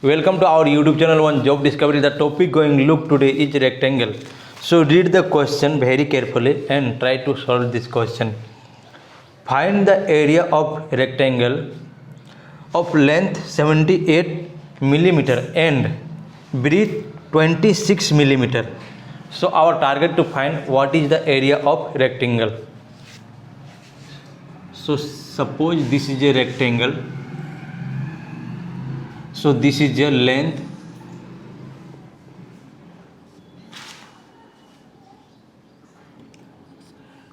Welcome to our YouTube channel One Job Discovery. The topic going look today is rectangle. So read the question very carefully and try to solve this question. Find the area of rectangle of length 78 millimeter and breadth 26 millimeter. So our target to find what is the area of rectangle. So suppose this is a rectangle. So this is the length,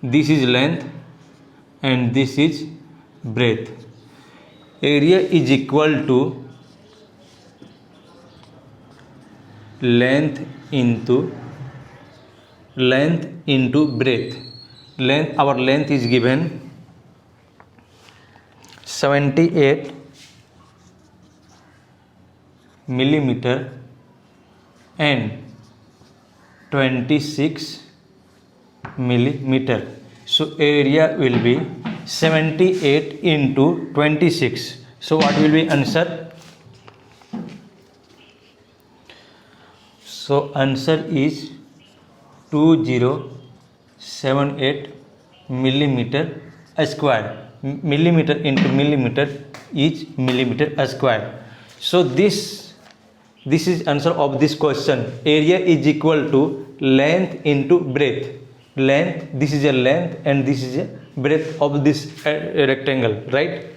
this is length and this is breadth. Area is equal to length into breadth. Our length is given 78 millimeter and 26 millimeter. So area will be 78 into 26. So what will be answer? So answer is 2078 millimeter square. Millimeter into millimeter is millimeter square. So this is answer of this question. Area is equal to length into breadth. Length, this is a length and this is a breadth of this rectangle, right?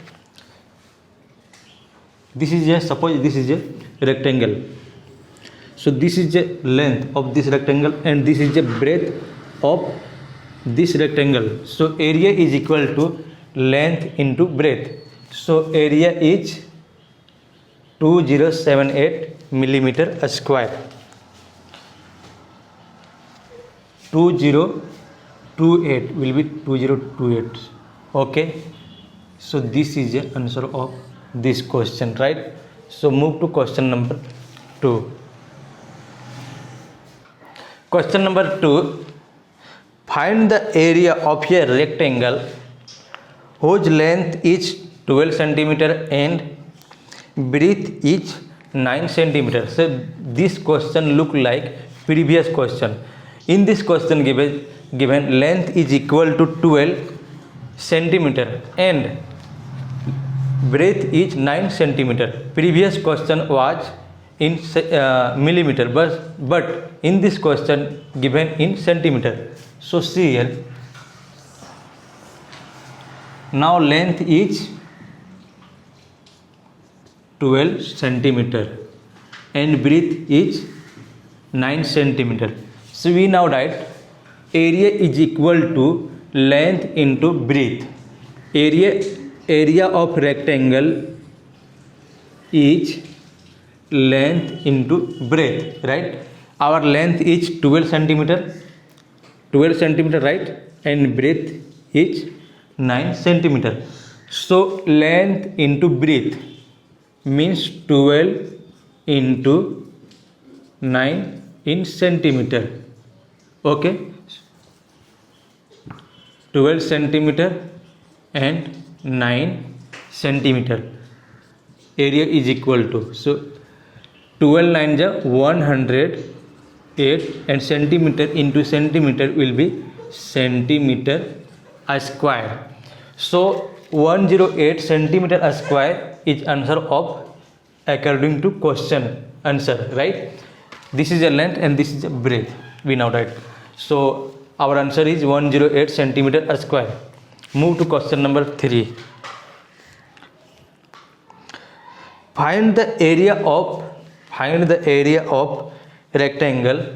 This is a, suppose this is a rectangle. So this is the length of this rectangle and this is the breadth of this rectangle. So area is equal to length into breadth. So area is 2078 millimeter square. 2028 will be 2028. Okay. So this is the answer of this question, right? So move to question number 2. Question number 2. Find the area of a rectangle whose length is 12 centimeter and breadth is 9 centimeter. So this question look like previous question. In this question given length is equal to 12 centimeter and breadth is 9 centimeter. Previous question was in millimeter, but in this question given in centimeter. So see here. Now length is 12 centimeter and breadth is 9 centimeter. So we now write area is equal to length into breadth. Area of rectangle is length into breadth, right? Our length is 12 centimeter, right? And breadth is 9 centimeter. So length into breadth means 12 into 9 in centimeter. Okay, 12 centimeter and 9 centimeter. Area is equal to, so 12 9 is 108 and centimeter into centimeter will be centimeter square. So 108 centimeter square is answer of according to question answer, right? This is a length and this is a breadth. We now write. So our answer is 108 centimeter square. Move to question number 3. Find the area of rectangle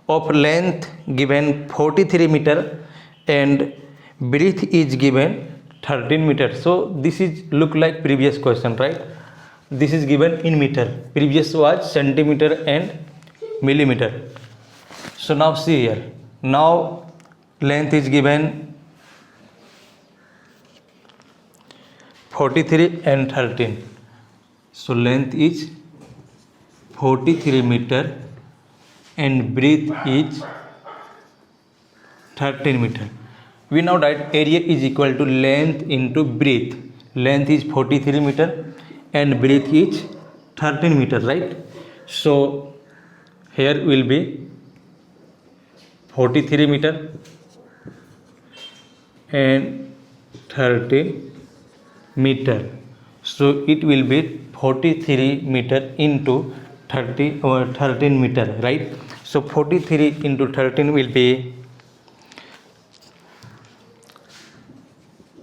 of length given 43 meter and breadth is given 13 meter. So this is look like previous question, right? This is given in meter. Previous was centimeter and millimeter. So now see here. Now length is given 43 and 13. So length is 43 meter and breadth is 13 meter. We now write area is equal to length into breadth. Length is 43 meter and breadth is 13 meter, right? So here will be 43 meter and 13 meter. So it will be 43 meter into 30 or 13 meter, right? So 43 into 13 will be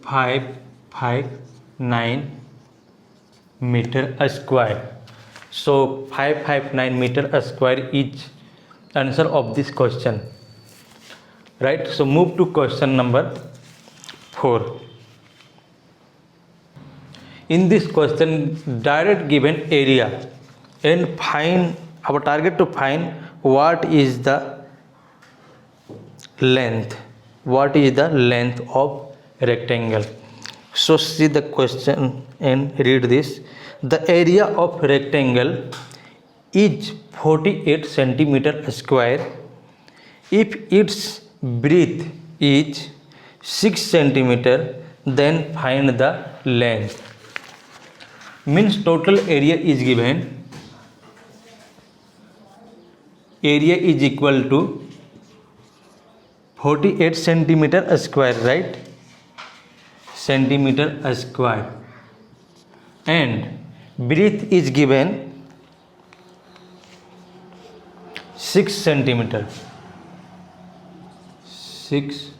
559 meter square. So 559 meter square is answer of this question, right? So move to question number 4. In this question, direct given area and find our target to find what is the length. What is the length of rectangle? So see the question and read this. The area of rectangle is 48 centimeter square if its breadth is 6 centimeter, then find the length. Means total area is given. Area is equal to 48 centimeter square, right? Centimeter square, and breadth is given 6 centimeter. 6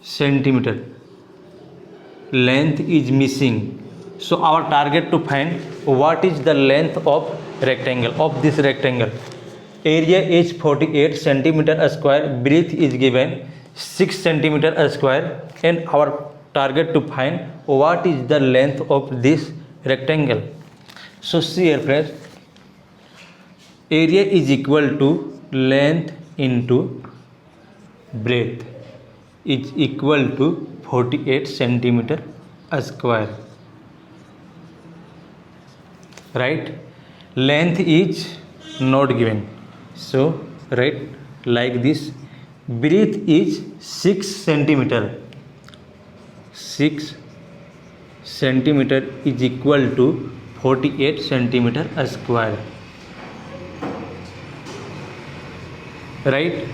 centimeter. Length is missing. So our target to find what is the length of rectangle, of this rectangle. Area is 48 centimeter square, breadth is given 6 centimeter square, and our target to find what is the length of this rectangle. So see here friends, area is equal to length into breadth is equal to 48 centimeter square, right? Length is not given, so write like this. Breadth is 6 centimeter. 6 centimeter is equal to 48 centimeter square, right?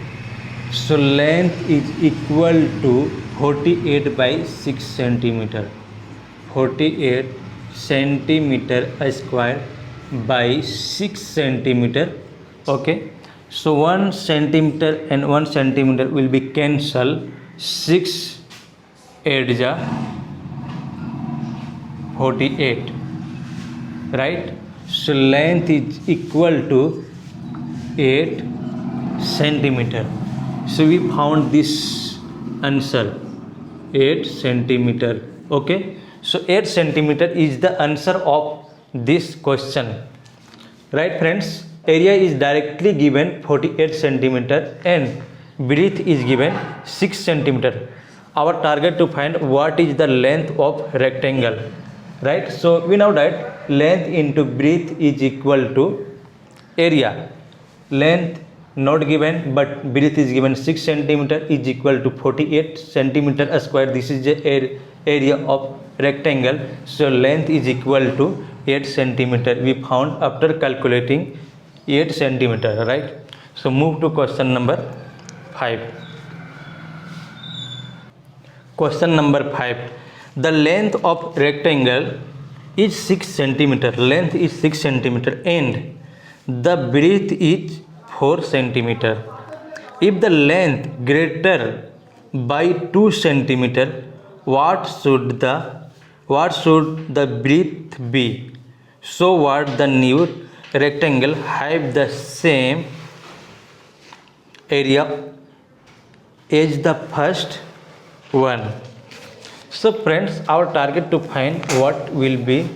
So length is equal to 48 by 6 centimeter. 48 centimeter square by 6 centimeter. Okay, so 1 centimeter and 1 centimeter will be cancelled. 6 8 ja 48, right? So length is equal to 8 centimeter. So we found this answer, 8 centimeter. Okay, so 8 centimeter is the answer of this question, right friends? Area is directly given 48 centimeter and breadth is given 6 centimeter. Our target to find what is the length of rectangle, right? So we now write length into breadth is equal to area. Length not given but breadth is given 6 centimeter is equal to 48 centimeter square. This is the area of rectangle. So length is equal to 8 centimeter. We found after calculating 8 centimeter, right? So move to question number 5. Question number 5. The length of rectangle is 6 centimeter. Length is 6 centimeter and the breadth is 4 centimeter. If the length greater by 2 centimeter, what should the breadth be? So what the new rectangle have the same area as the first one. So friends, our target to find what will be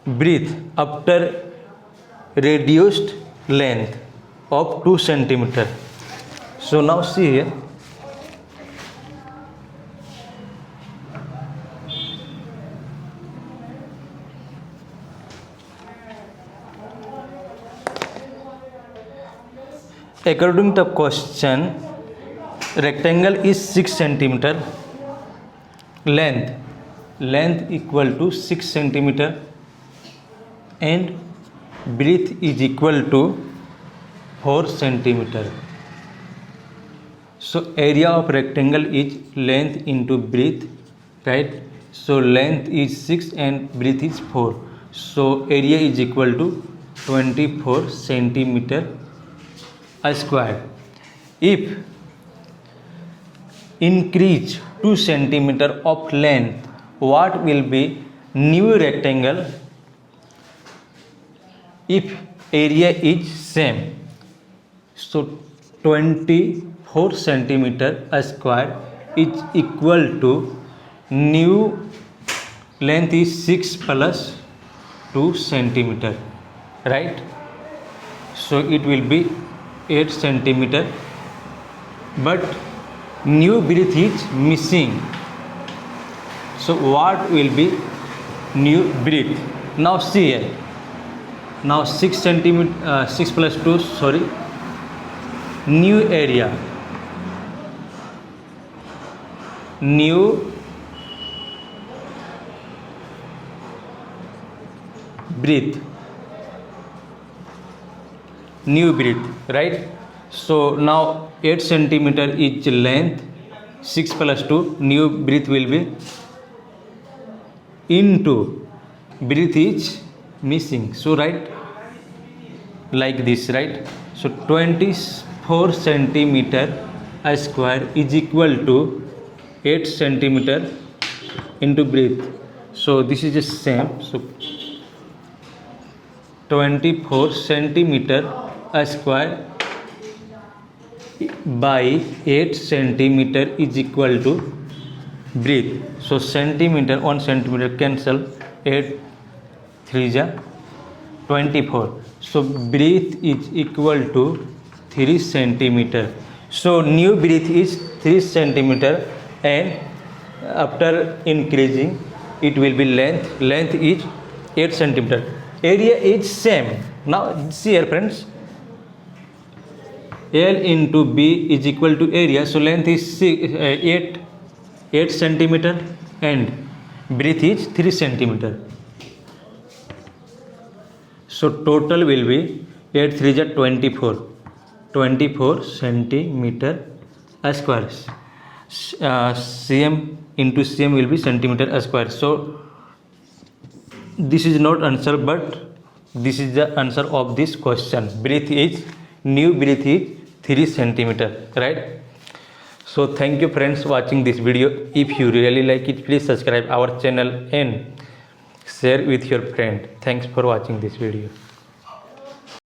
breadth after reduced length of 2 centimeter. So now see here, according to question, rectangle is 6 centimeter, length equal to 6 centimeter and breadth is equal to 4 centimeter. So area of rectangle is length into breadth, right? So length is 6 and breadth is 4. So area is equal to 24 centimeter square. If increase 2 centimeter of length, what will be new rectangle if area is same? So 24 centimeter square is equal to new length is 6 plus 2 centimeter, right? So it will be 8 centimeter, but new breadth is missing. So what will be new breadth? Now see here. Now 6 centimeter, 6 plus 2, sorry, new area, new breadth, right? So now 8 centimeter is length, 6 plus 2, new breadth will be into breadth is missing. So right, like this, right? So 24 centimeter square is equal to 8 centimeter into breadth. So this is the same. So 24 centimeter square by 8 centimeter is equal to breadth. So centimeter, 1 centimeter cancel, 8 3 is 24. So breadth is equal to 3 centimeter. So new breadth is 3 centimeter, and after increasing it will be length is 8 centimeter. Area is same. Now see here friends, L into B is equal to area. So length is 8 centimeter and breadth is 3 centimeter. So total will be 8 3 is 24 centimeter square. cm into cm will be centimeter square. So this is not answer, but this is the answer of this question. New breadth is 3 centimeter, right? So thank you friends watching this video. If you really like it, please subscribe our channel and share with your friend. Thanks for watching this video.